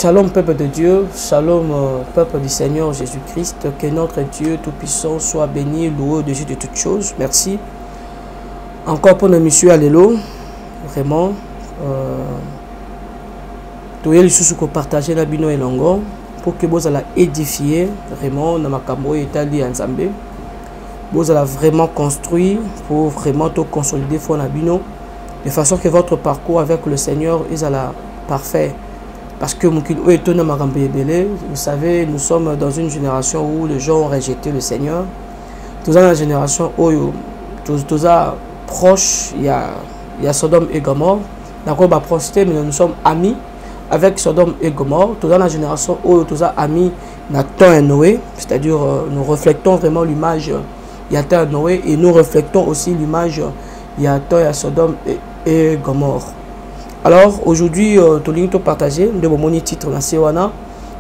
Shalom peuple de Dieu, shalom peuple du Seigneur Jésus-Christ, que notre Dieu Tout-Puissant soit béni, loué au-dessus de toutes choses. Merci. Encore pour notre mission Allélo, vraiment. Tout les sous que partager la bino et longo pour que vous allez édifier vraiment dans ma cambo et tali ensemble. Vous allez vraiment construire pour vraiment tout consolider fond la bino de façon que votre parcours avec le Seigneur est parfait. Parce que vous savez, nous sommes dans une génération où les gens ont rejeté le Seigneur. Tous dans la génération où tous proches, il y a Sodome et Gomorrhe. D'accord, mais nous sommes amis avec Sodome et Gomorrhe. Tous dans la génération où tous amis Nathan et Noé, c'est-à-dire nous reflétons vraiment l'image Nathan et Noé et nous reflétons aussi l'image Nathan et Sodome et Gomorrhe. Alors aujourd'hui, tout le monde partagé de mon titre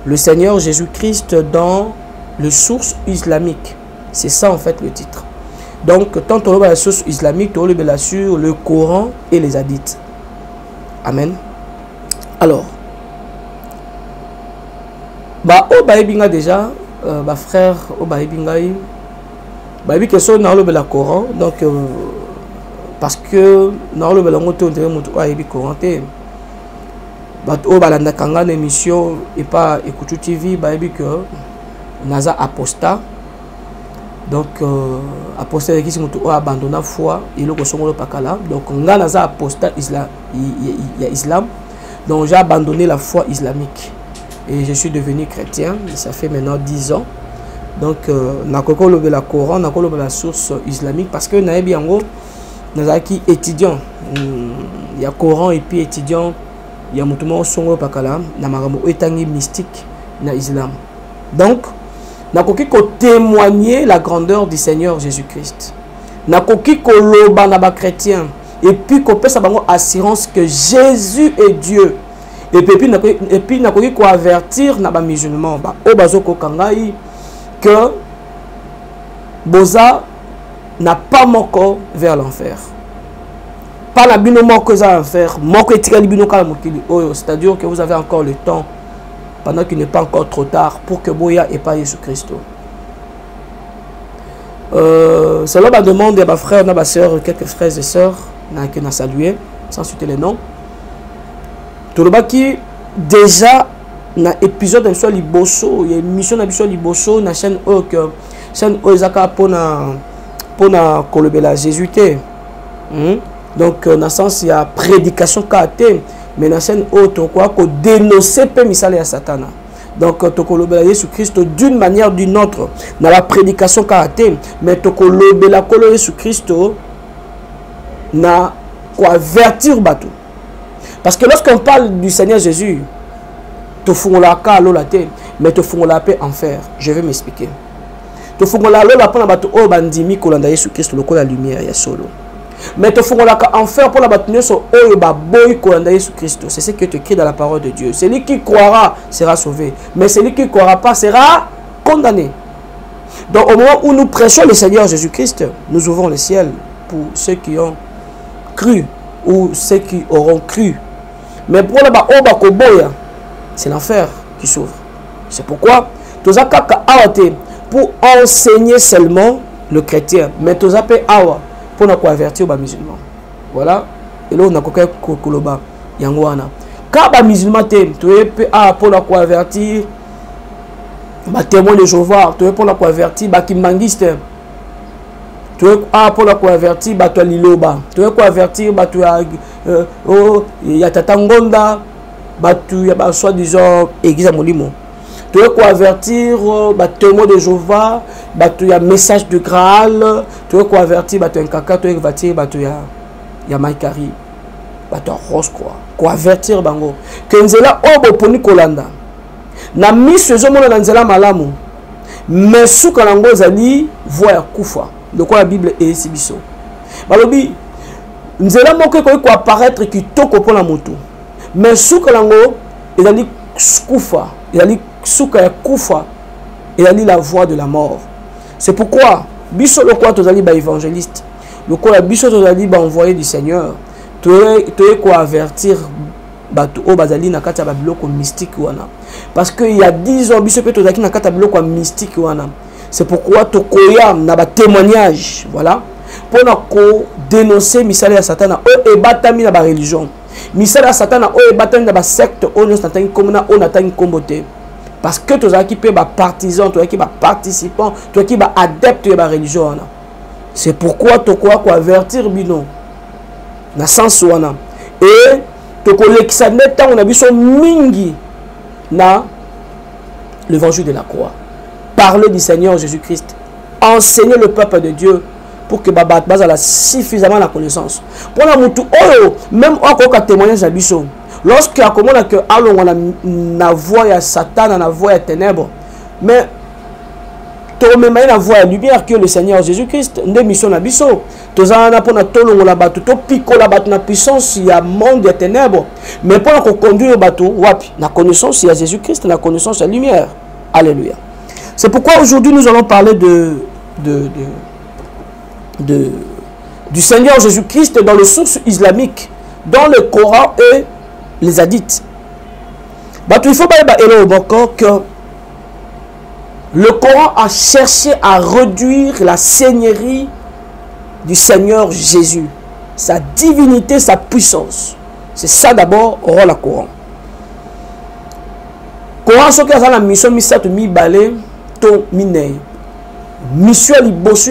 le Seigneur Jésus-Christ dans le source islamique. C'est ça en fait le titre. Donc tant on a la source islamique, on a sur le Coran et les hadiths. Amen. Alors, au Baïbinga déjà, frère au Baïbinga, Baïbinga question dans le Coran, donc parce que dans le Belangote on dirait mon Aïbi Coranté. Au Balanda Kanga l'émission et pas écoute TV, Baïbi que Naza apostat. Donc apostat qui sont abandonné la foi et le sont le pakala. Donc on a Naza apostat islam. Donc j'ai abandonné la foi islamique et je suis devenu chrétien. Ça fait maintenant 10 ans. Donc n'a pas le Coran, n'a pas la source islamique parce que Naïbi Ango nous avons étudiants, il y a Coran et puis étudiants, il y a Moutouma Songo Pakala, il y a mystique dans l'islam. Donc, nous avons témoigner la grandeur du Seigneur Jésus-Christ. Nous avons chrétien et puis qu'on peut savoir assurance que Jésus est Dieu. Et puis nous avons avertir les musulmans que Boza n'a pas mon corps vers l'enfer. Pas la bino moko za l'enfer, moko etikali bino kala mokili oyo, c'est-à-dire que vous avez encore le temps pendant qu'il n'est pas encore trop tard pour que boya et pas Jésus Christ. Cela m'a demandé à ma frère, à ma soeur, quelques frères et sœurs que n'a salué sans citer les noms. Tout le bas qui déjà na épisode de soit liboso, il y a une émission na biso liboso na chaîne Oyzaka pour la jésuité. Donc dans le sens il y a prédication kate mais dans scène autre quoi que dénoncer peu misale à Satan. Donc tokolobela Jésus Christ d'une manière ou d'une autre dans la prédication kate mais tokolobela kolo Jésus Christ na quoi avertir bateau. Parce que lorsqu'on parle du Seigneur Jésus to font la ka lolate mais to font la paix enfer. Je vais m'expliquer. To font la lola pour la bateau o bandimi kolanda Jésus Christ le la lumière ya solo. Mais te font la enfer pour la bâtonner sur eux ba boy kolanda Jésus Christ. C'est ce que te écrit dans la parole de Dieu. Celui qui croira sera sauvé, mais celui qui ne croira pas sera condamné. Donc au moment où nous prêchons le Seigneur Jésus-Christ, nous ouvrons le ciel pour ceux qui ont cru ou ceux qui auront cru. Mais pour la ba o ba koboya, c'est l'enfer qui s'ouvre. C'est pourquoi tozakaka awate pour enseigner seulement le chrétien, mais tozape awa pour nous avertir les musulmans. Voilà. Et là, on a coquet koloba yangwana. Quand les musulmans t'aiment, tu es pour nous avertir les témoins de Jéhovah, tu es pour nous avertir les kimbangistes, tu es pour nous avertir les liloba, tu es pour avertir les tatangonda, il y a soi-disant église à Molimo. Tu veux quoi avertir les témoins de Jéhovah, il y a message de Graal, tu veux quoi avertir un caca, tu veux avertir il y a Maïkari, Rose quoi avertir bango. Que nzela obo poni kolanda. Na miso zomona na nzela malamu. Mais sous kalango zali voya kufa. De quoi la Bible est ici biso. Balobi nzela moko ko apparaître qui toko pona moto. Mais sous kalango ezali kufa, ezali Souka Koufa et a la voix de la mort. C'est pourquoi Bisso le quoi tozali ba évangéliste. Le quoi Bisso tozali ba envoyé du Seigneur. Tu es quoi avertir bato o bazali na kata ba biloko mystique wana. Parce que il y a 10 ans biso pe tozaki na kata biloko mystique wana. C'est pourquoi tokoya na ba témoignage, voilà, pour na ko dénoncer misala ya Satan o ebatami na ba religion. Misala ya Satan o ebatami na ba secte o no Satan komona o natani kombote. Parce que tozaki pe ba partisans, tozaki ba participants, tozaki ba adeptes de ba religion wana. C'est pourquoi tokoya ko avertir bino na sens wana. Et tokolekisa neta on a biso mingi na l'évangile de la croix. Parler du Seigneur Jésus-Christ, enseigner le peuple de Dieu pour que Babat a suffisamment la connaissance. Pour la moutou, même encore témoignage à Bisso, lorsque a commandé que allons on a voix à Satan, on a voix à ténèbres, mais tu même la voix à lumière que le Seigneur Jésus-Christ, une mission à Bisso, tu as un apport à tolong la bateau, tu pico la bateau, la puissance, il y a monde des ténèbres, mais pour qu'on conduit le bateau, la connaissance, il y a Jésus-Christ, la connaissance, la lumière. Alléluia. C'est pourquoi aujourd'hui nous allons parler du Seigneur Jésus-Christ dans les sources islamiques, dans le Coran et les hadiths. Il faut pas que le Coran a cherché à réduire la seigneurie du Seigneur Jésus, sa divinité, sa puissance. C'est ça d'abord, aura le Coran. Coran, ce qui a la mission, mission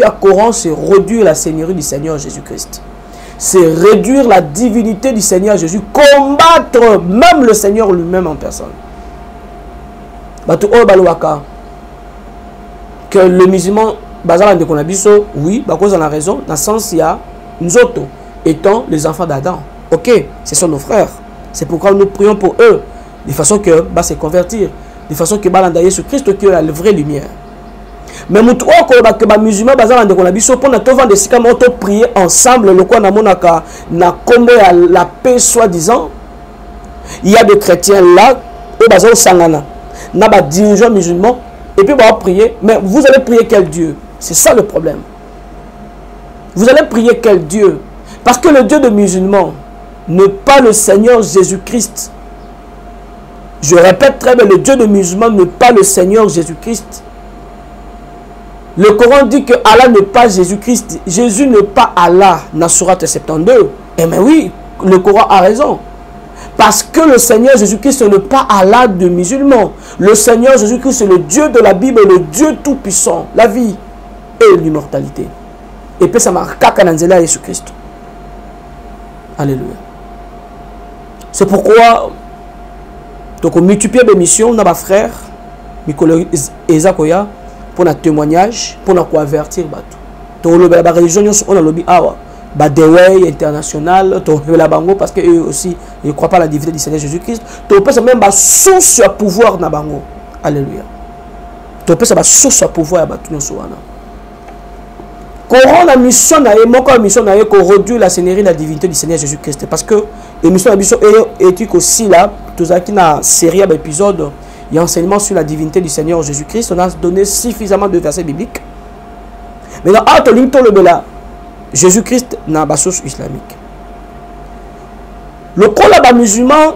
à Coran, c'est réduire la seigneurie du Seigneur Jésus-Christ. C'est réduire la divinité du Seigneur Jésus, combattre même le Seigneur lui-même en personne. Que le musulman, oui, parce qu'on a raison, dans le sens il y a nous autres, étant les enfants d'Adam. Ok, ce sont nos frères. C'est pourquoi nous prions pour eux, de façon que se convertir. De façon que Jésus Christ qui est la vraie lumière. Mais nous trouvons que les musulmans pour prier ensemble, le quoi na combo la paix soi-disant. Il y a des chrétiens là, eux sangana, na ba dirigeants musulmans et puis va prier. Mais vous allez prier quel Dieu? C'est ça le problème. Vous allez prier quel Dieu? Parce que le Dieu des musulmans n'est pas le Seigneur Jésus-Christ. Je répète très bien, le Dieu des musulmans n'est pas le Seigneur Jésus-Christ. Le Coran dit que Allah n'est pas Jésus-Christ. Jésus n'est pas Allah, dans Sourate 72. Eh bien oui, le Coran a raison. Parce que le Seigneur Jésus-Christ n'est pas Allah de musulmans. Le Seigneur Jésus-Christ, c'est le Dieu de la Bible, le Dieu tout-puissant, la vie et l'immortalité. Et puis ça marque Kakananzela Jésus-Christ. Alléluia. C'est pourquoi donc on multiplie les missions dans ma frère Mikolo Ezakoya pour un témoignage pour nous avertir bateau. Donc la religion on a lobby awa ba Dewey international to la bango parce que eux aussi ils ne croient pas à la divinité du Seigneur Jésus-Christ. To peut même ba source à pouvoir na bango. Alléluia. To peut ça source à pouvoir bateau nyonso wana. Coran la mission na moko mission na ko réduire la seigneurie la divinité du Seigneur Jésus-Christ parce que l'émission la mission éthique aussi là tout qui na série d'épisodes il y a enseignement sur la divinité du Seigneur Jésus-Christ. On a donné suffisamment de versets bibliques. Mais dans le bela Jésus-Christ n'a pas source islamique. Le collab musulman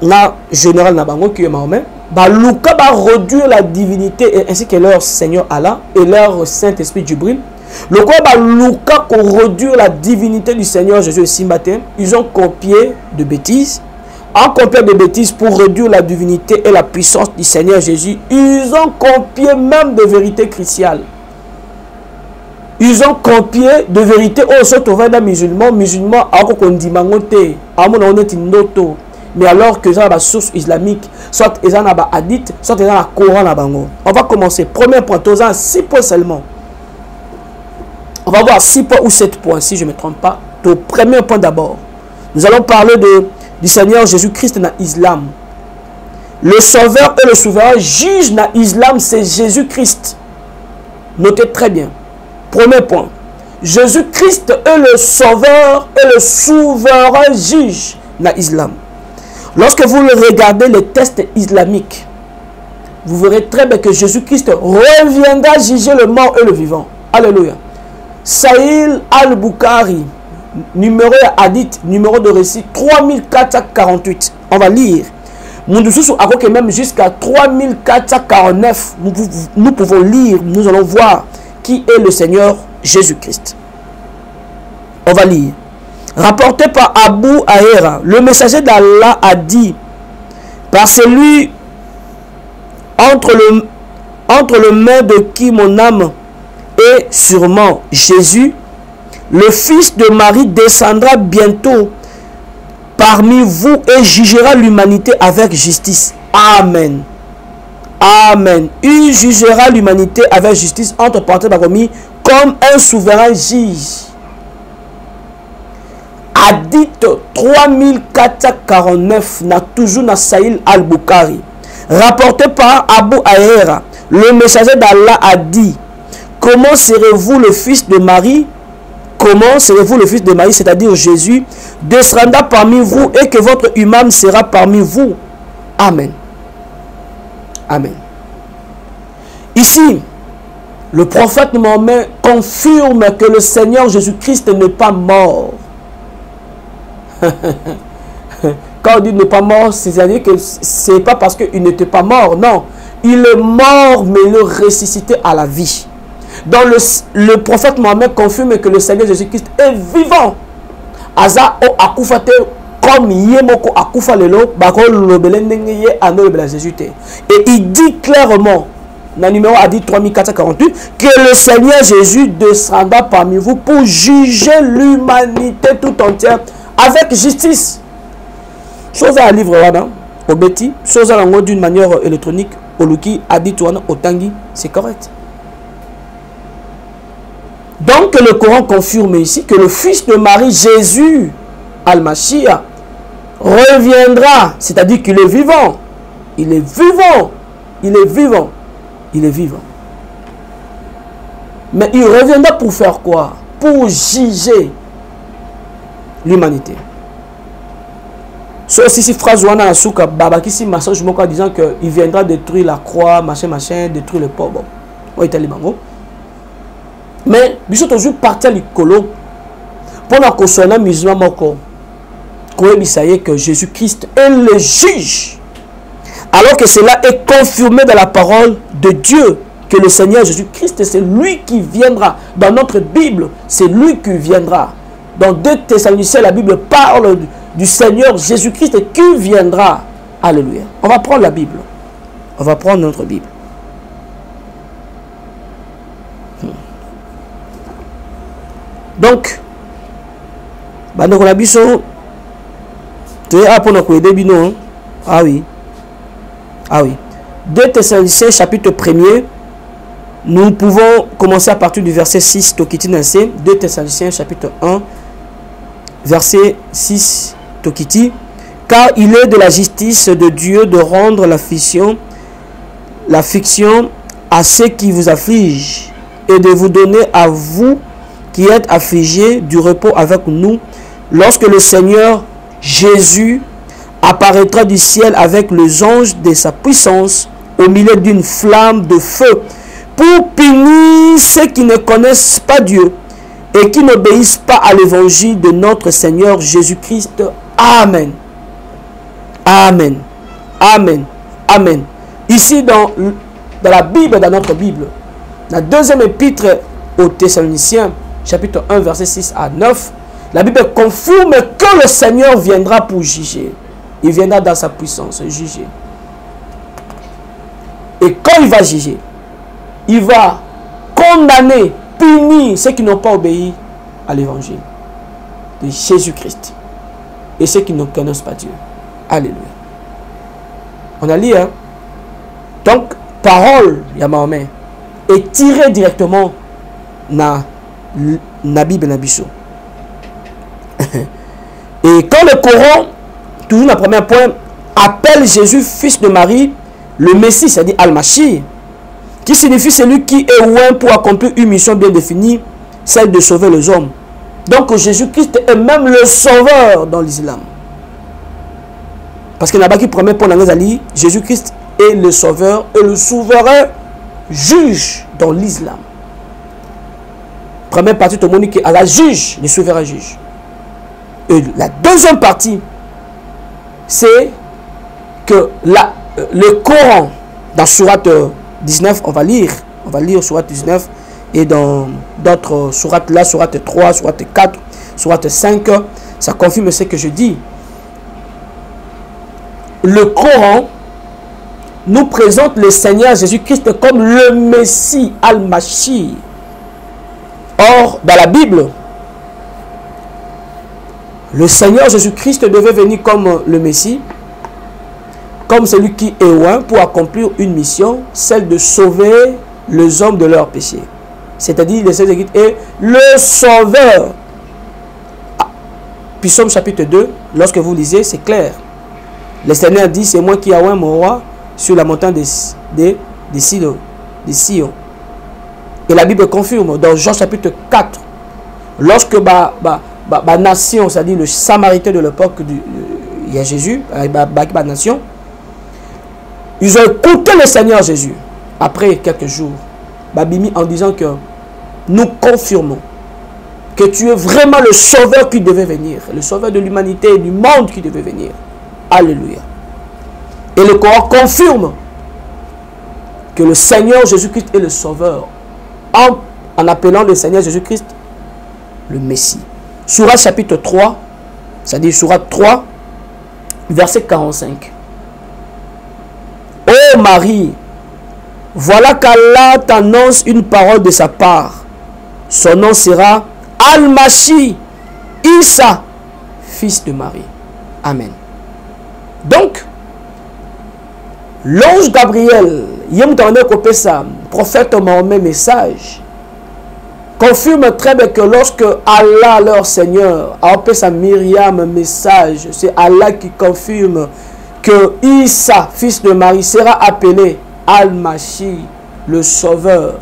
na général Nabango qui est Mahomet ba luka ba réduire la divinité ainsi que leur Seigneur Allah et leur Saint-Esprit Jibril. Le quoi ba luka ko réduire la divinité du Seigneur Jésus ici matin, ils ont copié de bêtises. En copiant de bêtises pour réduire la divinité et la puissance du Seigneur Jésus, ils ont copié même de vérités chrétiennes. Ils ont copié de vérités au sorte d'un musulman, alors qu'on dit mangoté, à mon honnête noto. Mais alors que ça a la source islamique, soit ils ont la hadith, soit ils ont la Coran la bango. On va commencer. Premier point, tous en 6 points seulement. On va voir 6 points ou 7 points si je ne me trompe pas. Le premier point d'abord. Nous allons parler du Seigneur Jésus-Christ dans l'islam. Le sauveur et le souverain juge dans l'islam, c'est Jésus-Christ. Notez très bien. Premier point. Jésus-Christ est le sauveur et le souverain juge dans l'islam. Lorsque vous regardez les textes islamiques, vous verrez très bien que Jésus-Christ reviendra juger le mort et le vivant. Alléluia. Sahih al-Bukhari, numéro hadith, numéro de récit 3448. On va lire. Même jusqu'à 3449, nous pouvons lire, nous allons voir qui est le Seigneur Jésus-Christ. On va lire. Rapporté par Abu Ahera, le messager d'Allah a dit, par celui entre le main de qui mon âme est sûrement Jésus, le fils de Marie descendra bientôt parmi vous et jugera l'humanité avec justice. Amen. Amen. Il jugera l'humanité avec justice, entre parenthèses, comme un souverain juge. Hadith 3449 n'a toujours na Sahih al-Bukhari. Rapporté par Abu Ahera, le messager d'Allah a dit, comment serez-vous le fils de Marie? Comment serez-vous le fils de Marie, c'est-à-dire Jésus, descendra parmi vous et que votre imam sera parmi vous. Amen. Amen. Ici, le prophète Mohammed confirme que le Seigneur Jésus-Christ n'est pas mort. Quand on dit n'est pas mort, c'est-à-dire que ce n'est pas parce qu'il n'était pas mort, non. Il est mort, mais il est ressuscité à la vie. Donc le prophète Mohammed confirme que le Seigneur Jésus-Christ est vivant. Aza o akufate comme yemoko akufa lelo bakol lobele ndenge ye anobela Jésus. Et il dit clairement dans le numéro Hadith 3448 que le Seigneur Jésus descendra parmi vous pour juger l'humanité tout entière avec justice. Chose à livre au Betty, chose à d'une manière électronique au Luki Hadith au Tangi, c'est correct. Donc le Coran confirme ici que le fils de Marie, Jésus, Al-Mashiach, reviendra, c'est-à-dire qu'il est vivant. Il est vivant. Il est vivant. Il est vivant. Mais il reviendra pour faire quoi? Pour juger l'humanité. So, si phrase wana asuka babaki si message moko disant que il viendra détruire la croix, machin, détruire le pauvre. Oui, il bango. Mais biso toujours parti à l'écolo pour la consonner musulman moko. Que Jésus-Christ est le juge. Alors que cela est confirmé dans la parole de Dieu, que le Seigneur Jésus-Christ, c'est lui qui viendra. Dans notre Bible, c'est lui qui viendra. Dans 2 Thessaloniciens, la Bible parle du Seigneur Jésus-Christ qui viendra. Alléluia. On va prendre la Bible. On va prendre notre Bible. Donc, ah oui. Ah oui. 2 Thessaloniciens chapitre 1er. Nous pouvons commencer à partir du verset 6. 2 Thessaloniciens chapitre 1. Verset 6. Tokiti. Car il est de la justice de Dieu de rendre l'affliction à ceux qui vous affligent et de vous donner à vous qui êtes affligés du repos avec nous lorsque le Seigneur Jésus apparaîtra du ciel avec les anges de sa puissance au milieu d'une flamme de feu pour punir ceux qui ne connaissent pas Dieu et qui n'obéissent pas à l'évangile de notre Seigneur Jésus-Christ. Amen. Amen. Amen. Amen. Ici dans la Bible, dans notre Bible, la deuxième épître aux Thessaloniciens, chapitre 1, verset 6 à 9, la Bible confirme que le Seigneur viendra pour juger. Il viendra dans sa puissance, juger. Et quand il va juger, il va condamner, punir ceux qui n'ont pas obéi à l'évangile de Jésus-Christ et ceux qui ne connaissent pas Dieu. Alléluia. On a lu, hein? Donc, parole, Yamaomé, est tirée directement dans la Bible Nabiso. Et quand le Coran, toujours le premier point, appelle Jésus fils de Marie, le Messie, c'est-à-dire Al-Mashiach, qui signifie celui qui est loin pour accomplir une mission bien définie, celle de sauver les hommes. Donc Jésus-Christ est même le sauveur dans l'islam. Parce que là-bas qui promet pour l'Angleterre, Jésus-Christ est le sauveur et le souverain juge dans l'islam. Première partie, tout le monde qui est à la juge, le souverain juge. Et la deuxième partie, c'est que le Coran, dans sourate 19, on va lire sourate 19, et dans d'autres sourates là, sourate 3, sourate 4, sourate 5, ça confirme ce que je dis. Le Coran nous présente le Seigneur Jésus-Christ comme le Messie, Al-Mashi. Or, dans la Bible, le Seigneur Jésus-Christ devait venir comme le Messie, comme celui qui est loin pour accomplir une mission, celle de sauver les hommes de leurs péchés. C'est-à-dire, le Seigneur Jésus-Christ est le Sauveur. Puis, Psaume chapitre 2, lorsque vous lisez, c'est clair. Le Seigneur dit, c'est moi qui ai oint mon roi sur la montagne de Sion. Et la Bible confirme dans Jean chapitre 4, lorsque la nation, c'est-à-dire le Samaritain de l'époque, il y a Jésus, la nation, ils ont écouté le Seigneur Jésus. Après quelques jours, Babimi en disant que nous confirmons que tu es vraiment le sauveur qui devait venir, le sauveur de l'humanité et du monde qui devait venir. Alléluia. Et le Coran confirme que le Seigneur Jésus-Christ est le sauveur en appelant le Seigneur Jésus-Christ le Messie. Sourate chapitre 3, c'est-à-dire sourate 3, verset 45. Ô Marie, voilà qu'Allah t'annonce une parole de sa part. Son nom sera Al-Mashi, Isa, fils de Marie. Amen. Donc, l'ange Gabriel, prophète Mahomet, message, confirme très bien que lorsque Allah, leur Seigneur, a appelé sa Myriam message, c'est Allah qui confirme que Isa, fils de Marie, sera appelé Al-Mashi, le Sauveur,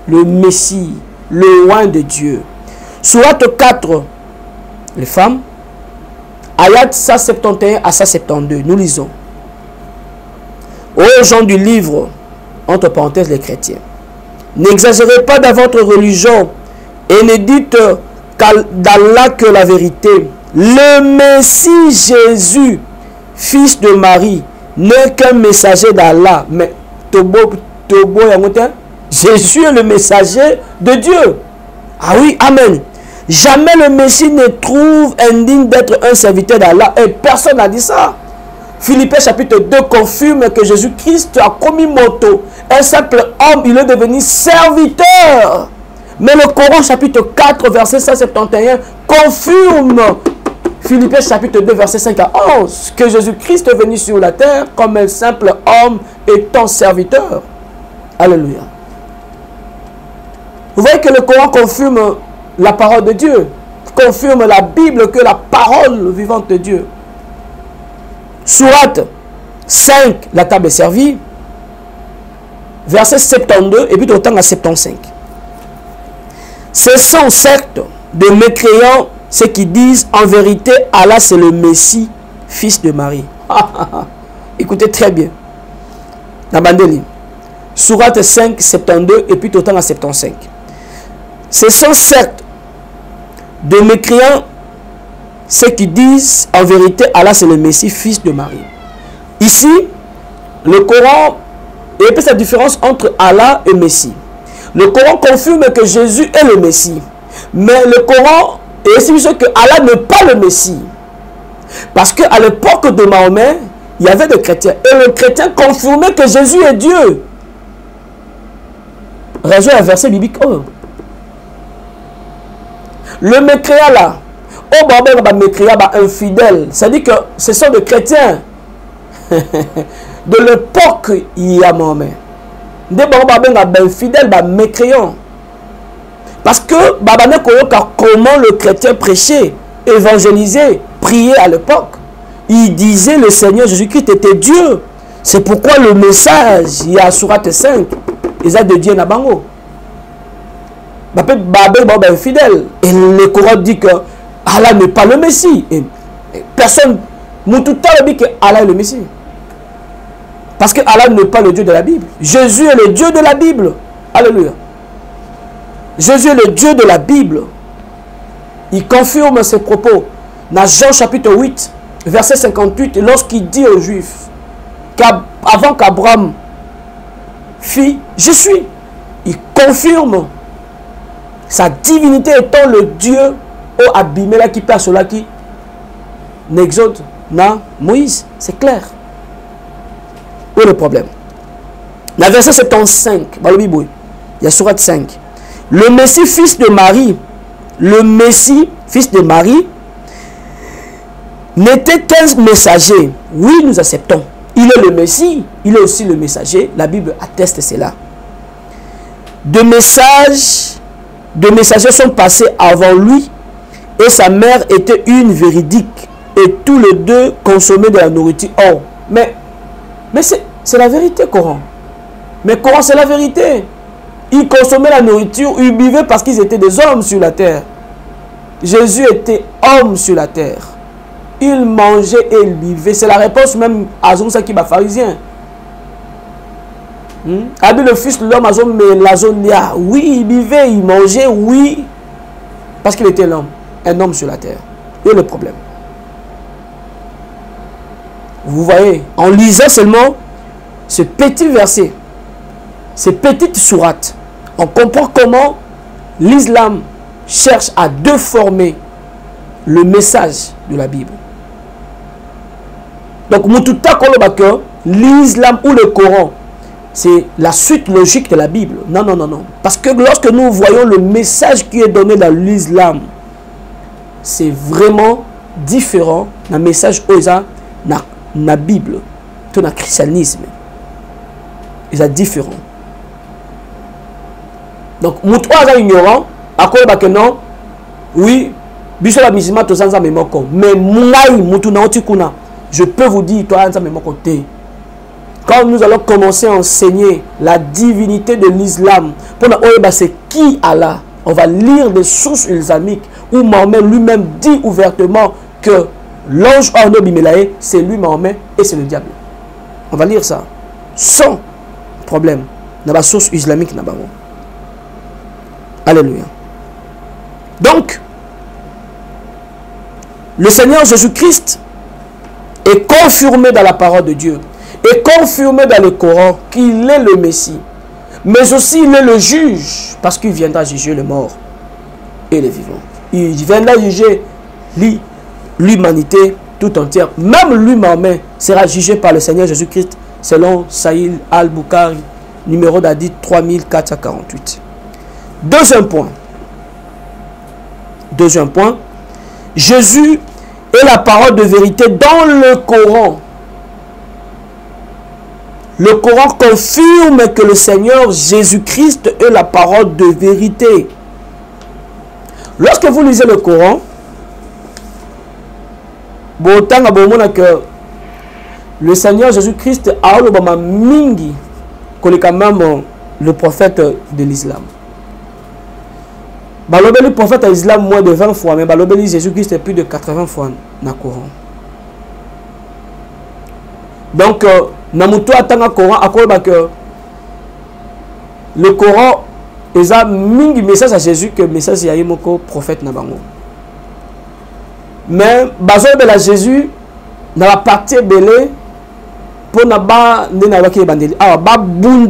le Messie, le roi de Dieu. Sourate 4, les femmes, ayat 171 à 172, nous lisons. Ô gens du livre, entre parenthèses les chrétiens, n'exagérez pas dans votre religion et ne dites d'Allah que la vérité. Le Messie Jésus, fils de Marie, n'est qu'un messager d'Allah. Mais Jésus est le messager de Dieu. Ah oui, amen. Jamais le Messie ne trouve indigne d'être un serviteur d'Allah. Et personne n'a dit ça. Philippiens chapitre 2 confirme que Jésus-Christ a commis moto. Un simple homme, il est devenu serviteur. Mais le Coran chapitre 4 verset 171 confirme, Philippiens chapitre 2 verset 5 à 11, que Jésus-Christ est venu sur la terre comme un simple homme étant serviteur. Alléluia. Vous voyez que le Coran confirme la parole de Dieu, confirme la Bible que la parole vivante de Dieu. Sourate 5, la table est servie, verset 72 et puis autant à 75. Ce sont certes de mécréants ceux qui disent en vérité Allah c'est le Messie, fils de Marie. Écoutez très bien. La bandeli. Sourate 5, 72 et puis autant à 75. Ce sont certes de mécréants ceux qui disent en vérité Allah c'est le Messie, fils de Marie. Ici, le Coran, il y a cette différence entre Allah et Messie. Le Coran confirme que Jésus est le Messie. Mais le Coran est aussi que Allah n'est pas le Messie. Parce qu'à l'époque de Mahomet, il y avait des chrétiens. Et le chrétien confirmait que Jésus est Dieu. Raison un verset biblique. Oh. Le mécréant là, infidèle, c'est-à-dire que ce sont des chrétiens de l'époque il y a Mahomet. Infidèle, mécréant. Parce que comment le chrétien prêchait, évangélisait, priait à l'époque. Il disait le Seigneur Jésus-Christ était Dieu. C'est pourquoi le message, il y a Sourate 5, ils ont de Dieu Nabango. Infidèle. Et le Coran dit que Allah n'est pas le Messie. Et personne ne dit que Allah est le Messie. Parce que Allah n'est pas le Dieu de la Bible. Jésus est le Dieu de la Bible. Alléluia. Jésus est le Dieu de la Bible. Il confirme ses propos. Dans Jean chapitre 8, verset 58, lorsqu'il dit aux Juifs, avant qu'Abraham fit, je suis. Il confirme sa divinité étant le Dieu au Abimela qui passe là qui n'exode na Moïse. C'est clair. Où est le problème? La verset 75, il y a surat 5. Le Messie, fils de Marie, le Messie, fils de Marie, n'était qu'un messager. Oui, nous acceptons. Il est le Messie, il est aussi le messager. La Bible atteste cela. De messagers sont passés avant lui et sa mère était une véridique et tous les deux consommaient de la nourriture. Oh, mais c'est la vérité, Coran. Mais Coran, c'est la vérité. Ils consommaient la nourriture, ils buvaient parce qu'ils étaient des hommes sur la terre. Jésus était homme sur la terre. Il mangeait et il buvait. C'est la réponse même à Zonsa qui est pharisien. Abi le fils de l'homme, oui, il buvait, il mangeait, oui. Parce qu'il était l'homme, un homme sur la terre. Et le problème. Vous voyez, en lisant seulement ce petit verset, ces petites sourates, on comprend comment l'islam cherche à déformer le message de la Bible. Donc, l'islam ou le Coran, c'est la suite logique de la Bible. Non, non, non, non. Parce que lorsque nous voyons le message qui est donné dans l'islam, c'est vraiment différent d'un message dans la Bible, dans le christianisme. C'est différent. Donc, Moutoua est ignorant, à quoi que non, oui, Bissola Misima, tout ça, mais Moungaï, Moutouna, Otikuna, je peux vous dire, toi, ça, mais mon côté. Quand nous allons commencer à enseigner la divinité de l'islam, pour nous c'est qui Allah, on va lire des sources islamiques où Mahomet lui-même dit ouvertement que l'ange Arnaud Bimelaé, c'est lui Mahomet et c'est le diable. On va lire ça sans problème dans la source islamique. Alléluia. Donc, le Seigneur Jésus-Christ est confirmé dans la parole de Dieu, est confirmé dans le Coran qu'il est le Messie, mais aussi il est le juge, parce qu'il viendra juger les morts et les vivants. Il viendra juger l'humanité tout entière. Même lui-même sera jugé par le Seigneur Jésus-Christ, selon Sahih al-Bukhari, numéro d'Hadith 3448. Deuxième point. Jésus est la parole de vérité dans le Coran. Le Coran confirme que le Seigneur Jésus-Christ est la parole de vérité. Lorsque vous lisez le Coran, que le Seigneur Jésus-Christ a mingi, même le prophète de l'islam. Le prophète de l'islam moins de 20 fois, mais Jésus-Christ est plus de 80 fois dans le Coran. Donc, le Coran est un message à Jésus que le message de le prophète Nabango. Mais Jésus dans la partie belé pour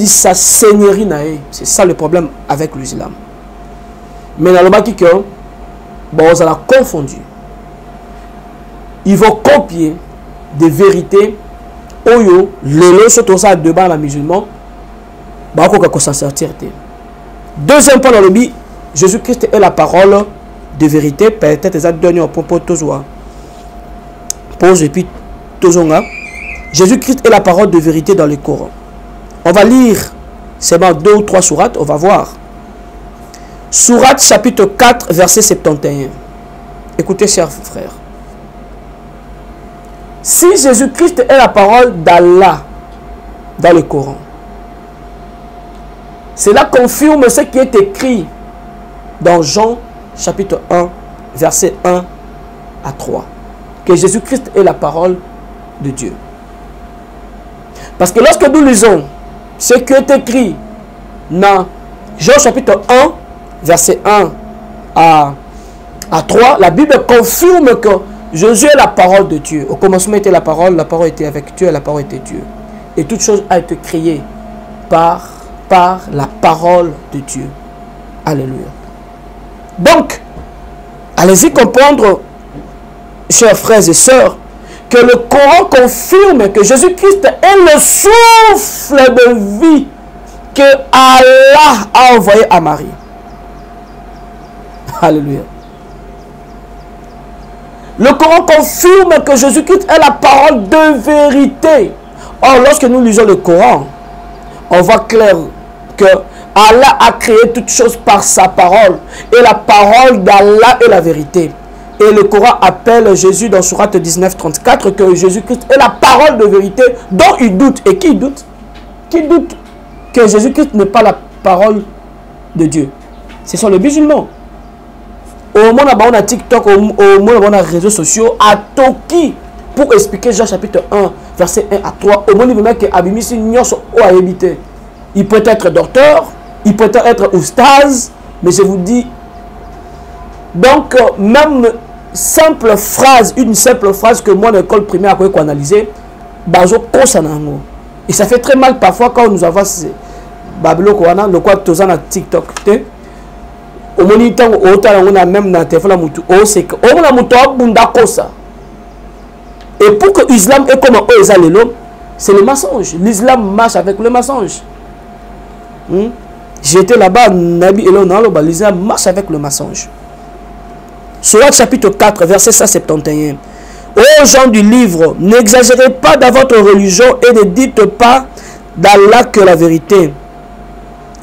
sa seigneurie. C'est ça le problème avec l'islam. Mais dans le bas qui on a confondu. Ils vont copier des vérités. Oyo, les surtout ça devant la musulman. Deuxième point dans le bi, Jésus-Christ est la parole de vérité. Peut-être que ça donne un propos toujours. Pause et puis toujours. Jésus-Christ est la parole de vérité dans le Coran. On va lire seulement 2 ou 3 sourates, on va voir. Sourate chapitre 4, verset 71. Écoutez, chers frères. Si Jésus-Christ est la parole d'Allah dans le Coran, cela confirme ce qui est écrit dans Jean chapitre 1, verset 1 à 3. Que Jésus-Christ est la parole de Dieu. Parce que lorsque nous lisons ce qui est écrit dans Jean chapitre 1, verset 1 à 3, la Bible confirme que Jésus est la parole de Dieu. Au commencement était la parole était avec Dieu et la parole était Dieu. Et toute chose a été créée par la parole de Dieu. Alléluia. Donc, allez-y comprendre, chers frères et sœurs, que le Coran confirme que Jésus-Christ est le souffle de vie que Allah a envoyé à Marie. Alléluia. Le Coran confirme que Jésus-Christ est la parole de vérité. Or, lorsque nous lisons le Coran, on voit clair que Allah a créé toutes choses par sa parole. Et la parole d'Allah est la vérité. Et le Coran appelle Jésus dans Sourate 19, 34 que Jésus-Christ est la parole de vérité dont il doute. Et qui doute? Qui doute que Jésus-Christ n'est pas la parole de Dieu? Ce sont les musulmans. Au moment où on a TikTok, au moment où on a les réseaux sociaux, à Toki, pour expliquer Jean chapitre 1, verset 1 à 3, au moment où Abimisi Nyos a habité. Il peut être docteur, il peut être oustaz, mais je vous dis, donc même simple phrase, une simple phrase que moi, l'école primaire, a analysé, et ça fait très mal parfois quand nous avons Babylon Koana, le quoi tous en TikTok. Au moniteur, on a même dans le téléphone, c'est que on a et pour que l'islam est comme eux, c'est le mensonge. L'islam marche avec le mensonge. J'étais là-bas, Nabi Elon, l'islam marche avec le mensonge. Sourate chapitre 4, verset 171. Ô gens du livre, n'exagérez pas dans votre religion et ne dites pas d'Allah que la vérité.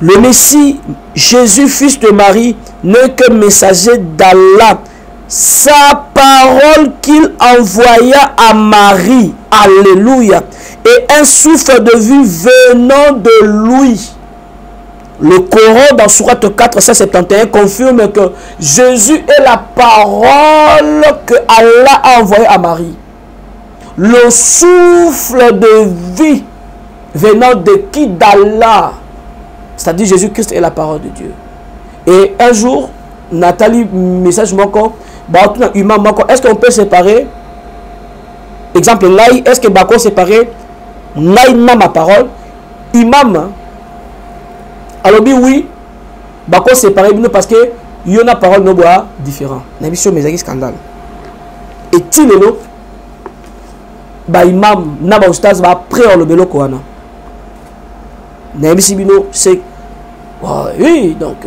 Le Messie, Jésus, fils de Marie, n'est que messager d'Allah. Sa parole qu'il envoya à Marie, alléluia, et un souffle de vie venant de lui. Le Coran dans Sourate 4, 171 confirme que Jésus est la parole que Allah a envoyée à Marie. Le souffle de vie venant de qui? D'Allah. C'est-à-dire Jésus-Christ est la parole de Dieu. Et un jour, Nathalie, message moko, est-ce qu'on peut séparer? Exemple, est-ce que Bako séparer Naï ma parole? Imam. Alors oui, Bako séparer parce que il y a une parole no bois différent. N'abissons mes scandale. Et Tilelo, ba imam, naba oustaz va après le belo koana. N'abissibino c'est oui donc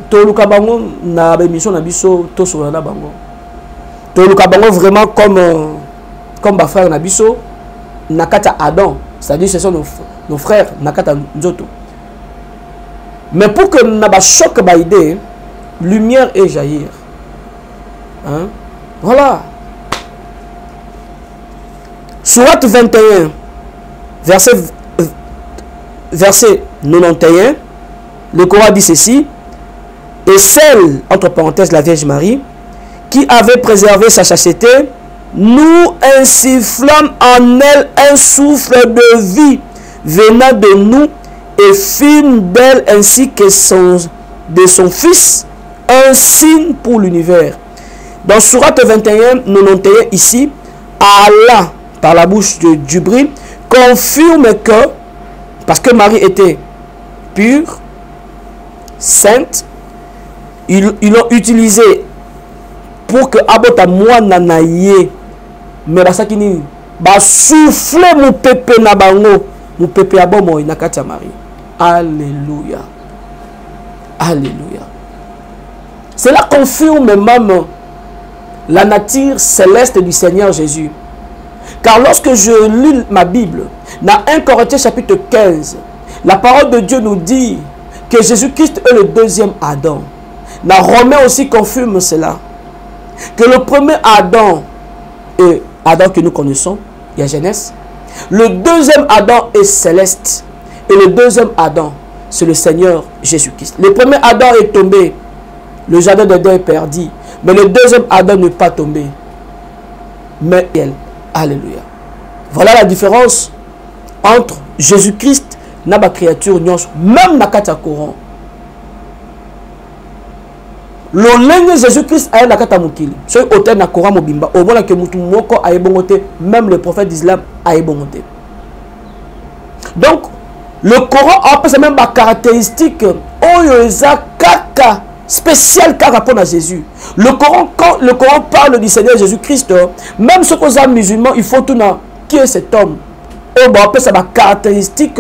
Toluka bango na émission na biso to sur na bango. Toluka bango vraiment comme ba frère na biso nakata Adam, c'est-à-dire ce sont nos frères nakata nzoto. Mais pour que naba choc ba idée, lumière et jaillir. Hein? Voilà. Sourate 21 verset 91, le Coran dit ceci: et celle, entre parenthèses la Vierge Marie, qui avait préservé sa chasteté, nous insufflons en elle un souffle de vie venant de nous et fîmes d'elle ainsi que de son fils un signe pour l'univers. Dans Sourate 21, 91 ici, Allah, par la bouche de Djibril, confirme que, parce que Marie était pure, sainte, ils l'ont utilisé pour que abota moi nanaye, mais ça qui ni ba souffler mon pépé na bango, mon pépé abomo inakata Marie. Alléluia. Alléluia. Cela confirme même la nature céleste du Seigneur Jésus. Car lorsque je lis ma Bible, dans 1 Corinthiens chapitre 15, la parole de Dieu nous dit que Jésus-Christ est le deuxième Adam. Dans Romains aussi confirme cela. Que le premier Adam est Adam que nous connaissons, il y a Genèse. Le deuxième Adam est céleste. Et le deuxième Adam, c'est le Seigneur Jésus-Christ. Le premier Adam est tombé. Le jardin d'Éden est perdu. Mais le deuxième Adam n'est pas tombé. Mais elle. Alléluia. Voilà la différence entre Jésus-Christ et la créature, même dans le Coran. L'olenge Jésus-Christ a la kata mukili. Ce hôtel na Coran mobimba. Au moins que mutu moko a ebongote, même le prophète d'Islam a ebongote. Donc, le Coran a même ma caractéristique oyoza kaka spécial par rapport à Jésus. Le Coran, quand le Coran parle du Seigneur Jésus-Christ, même ceux qui sont musulmans, il faut tout na qui est cet homme. Oh bah ça ma caractéristique.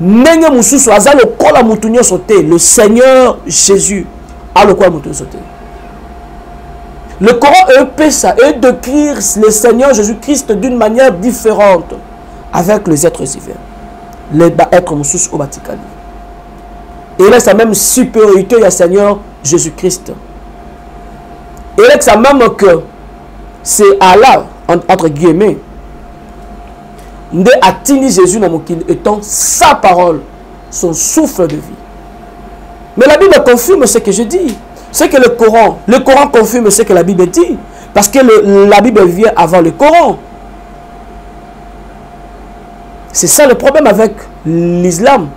Nenye mususu aza le kola mutunyo sauté. Le Seigneur Jésus a le kola mutunyo sauté. Le Coran est ça et décrire le Seigneur Jésus-Christ d'une manière différente avec les êtres divins. Les êtres mususu au Vatican. Et là, sa même supériorité au Seigneur Jésus-Christ. Et là, ça même que c'est Allah, entre guillemets, de atteindre Jésus étant sa parole, son souffle de vie. Mais la Bible confirme ce que je dis. C'est que le Coran confirme ce que la Bible dit. Parce que la Bible vient avant le Coran. C'est ça le problème avec l'islam.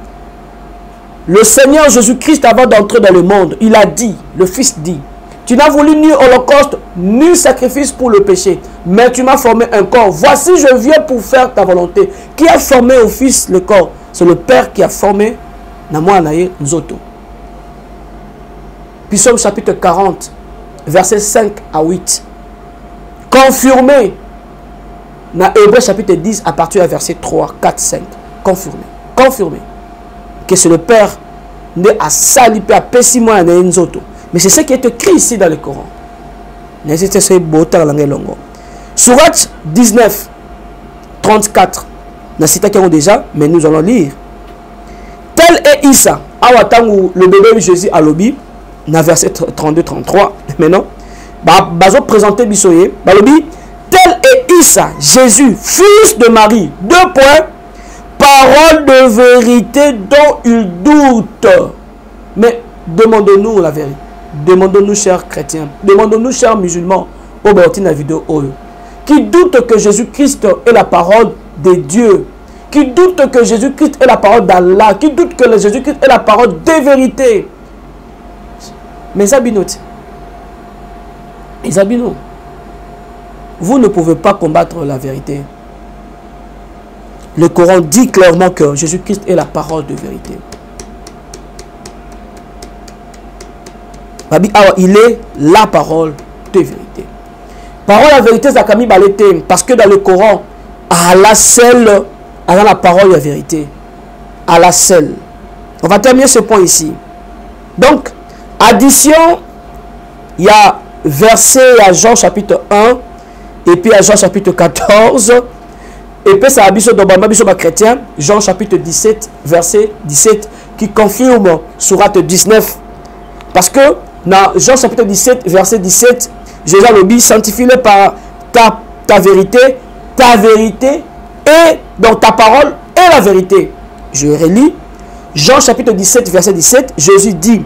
Le Seigneur Jésus-Christ, avant d'entrer dans le monde, il a dit, le Fils dit, tu n'as voulu ni holocauste, ni sacrifice pour le péché, mais tu m'as formé un corps. Voici, je viens pour faire ta volonté. Qui a formé au Fils le corps? C'est le Père qui a formé Namoanaye Nzoto. Puis Psaume chapitre 40, versets 5 à 8. Confirmé. Dans Hébreux chapitre 10, à partir du verset 3, 4, 5. Confirmé. Confirmé. Que c'est le Père de a salipé à Pessimo à Nzoto. Mais c'est ce qui est écrit ici dans le Coran. Surat 19, 34. Nous citons déjà, mais nous allons lire. Tel est Issa. Le bébé Jésus à l'obi. Dans verset 32-33. Maintenant, bazo présenté Bissoye. Balobi. Tel est Issa, Jésus, fils de Marie. 2 points. Parole de vérité dont il doute. Mais demandons-nous la vérité. Demandons-nous, chers chrétiens. Demandons-nous, chers musulmans. Au bâti la vidéo. Qui doute que Jésus-Christ est la parole de Dieu. Qui doute que Jésus-Christ est la parole d'Allah. Qui doute que Jésus-Christ est la parole des vérités. Mes abinotes. Les abinots. Vous ne pouvez pas combattre la vérité. Le Coran dit clairement que Jésus-Christ est la parole de vérité. Il est la parole de vérité. Parole de vérité, c'est Zakami Balete. Parce que dans le Coran, Allah seul a la parole de vérité. Allah seul. On va terminer ce point ici. Donc, addition, il y a verset à Jean chapitre 1, et puis à Jean chapitre 14. Et puis ça a biso chrétien, Jean chapitre 17, verset 17, qui confirme surat 19. Parce que dans Jean chapitre 17, verset 17, Jésus a dit, sanctifie-le par ta vérité et donc ta parole est la vérité. Je relis. Jean chapitre 17, verset 17, Jésus dit,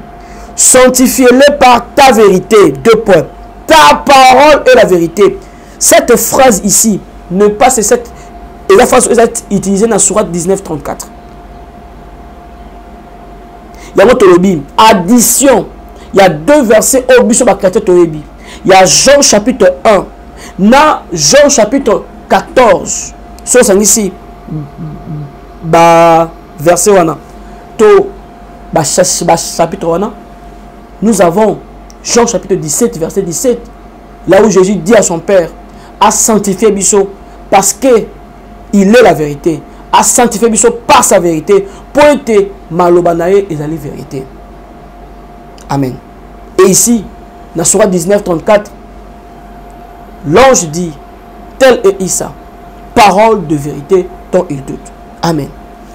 sanctifie-le par ta vérité. 2 points. Ta parole est la vérité. Cette phrase ici, ne pas c'est cette. Et la phrase est utilisée dans Surat 19, 34. Il y a notre addition. Il y a 2 versets au but sur la chrétien. Il y a Jean chapitre 1. Dans Jean chapitre 14. C'est ici. Verset 1. Chapitre 1. Nous avons Jean chapitre 17, verset 17. Là où Jésus dit à son Père, à sanctifier Bisso parce que il est la vérité. À sanctifier Bisso par sa vérité. Pour être malobanaye et la vérité. Amen. Et ici, dans Surat 19, 34, l'ange dit, tel est Issa, parole de vérité dont il doute. Amen.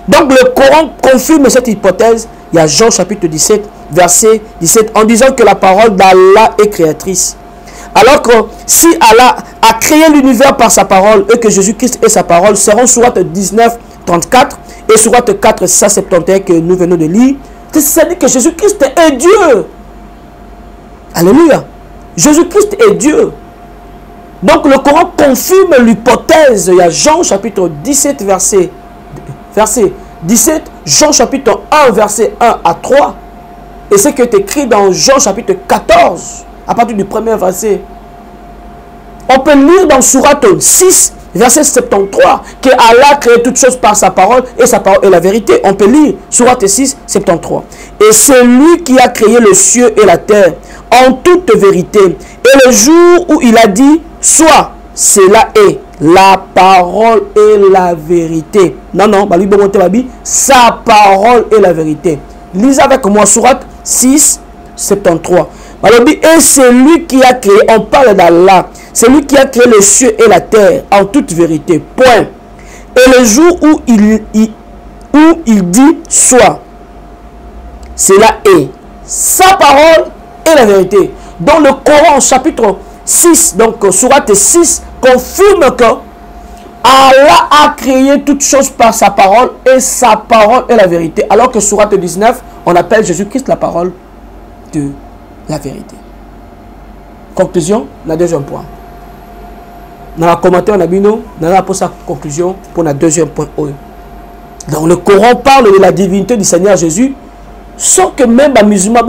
Donc le Coran confirme cette hypothèse. Il y a Jean chapitre 17, verset 17, en disant que la parole d'Allah est créatrice. Alors que si Allah a créé l'univers par sa parole et que Jésus-Christ est sa parole, seront Surat 19, 34 et Surat 4, 171 que nous venons de lire. C'est-à-dire que Jésus-Christ est Dieu. Alléluia. Jésus-Christ est Dieu. Donc le Coran confirme l'hypothèse. Il y a Jean chapitre 17, verset 17, Jean chapitre 1, verset 1 à 3. et ce qui est écrit dans Jean chapitre 14, à partir du premier verset. On peut lire dans Sourate 6, verset 73, que Allah a créé toutes choses par sa parole, et sa parole est la vérité. On peut lire Sourate 6, 73. Et c'est lui qui a créé le ciel et la terre, en toute vérité. Et le jour où il a dit, soit, cela est. La parole est la vérité. Non, non, sa parole est la vérité. Lisez avec moi Sourate 6, 73. Et c'est lui qui a créé, on parle d'Allah, c'est lui qui a créé le ciel et la terre en toute vérité. Point. Et le jour où il dit soit, cela est. Sa parole est la vérité. Dans le Coran, chapitre 6, donc Sourate 6, confirme que Allah a créé toutes choses par sa parole et sa parole est la vérité. Alors que Sourate 19, on appelle Jésus-Christ la parole de la vérité. Conclusion, on a deuxième point. Dans le commentaire, on a dit non, on a pour sa conclusion pour le deuxième point. Donc le Coran parle de la divinité du Seigneur Jésus, sans que même les musulmans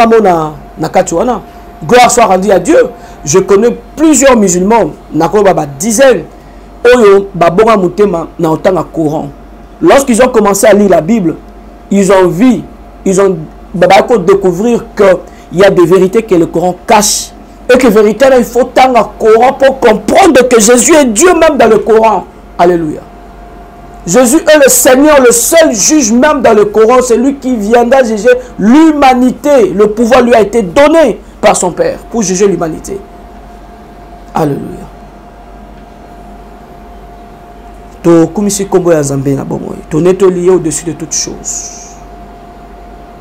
na katuana. Gloire soit rendue à Dieu. Je connais plusieurs musulmans, dizaines, lorsqu'ils ont commencé à lire la Bible, ils ont vu, ils ont découvrir qu'il y a des vérités que le Coran cache. Et que véritablement, il faut tant le Coran pour comprendre que Jésus est Dieu même dans le Coran. Alléluia. Jésus est le Seigneur, le seul juge même dans le Coran. C'est lui qui viendra juger l'humanité. Le pouvoir lui a été donné par son Père pour juger l'humanité. Alléluia. Comme si Kombo ya Zambé na bongo. Ton est lié au-dessus de toutes choses.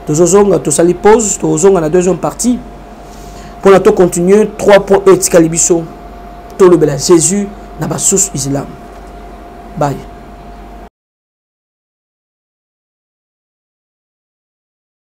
Tozozonga to sali pause, tozonga na deuxième partie. Pour nous continuer 3 points et Calibiso. Tout le Jésus n'a pas sous islam. Bye.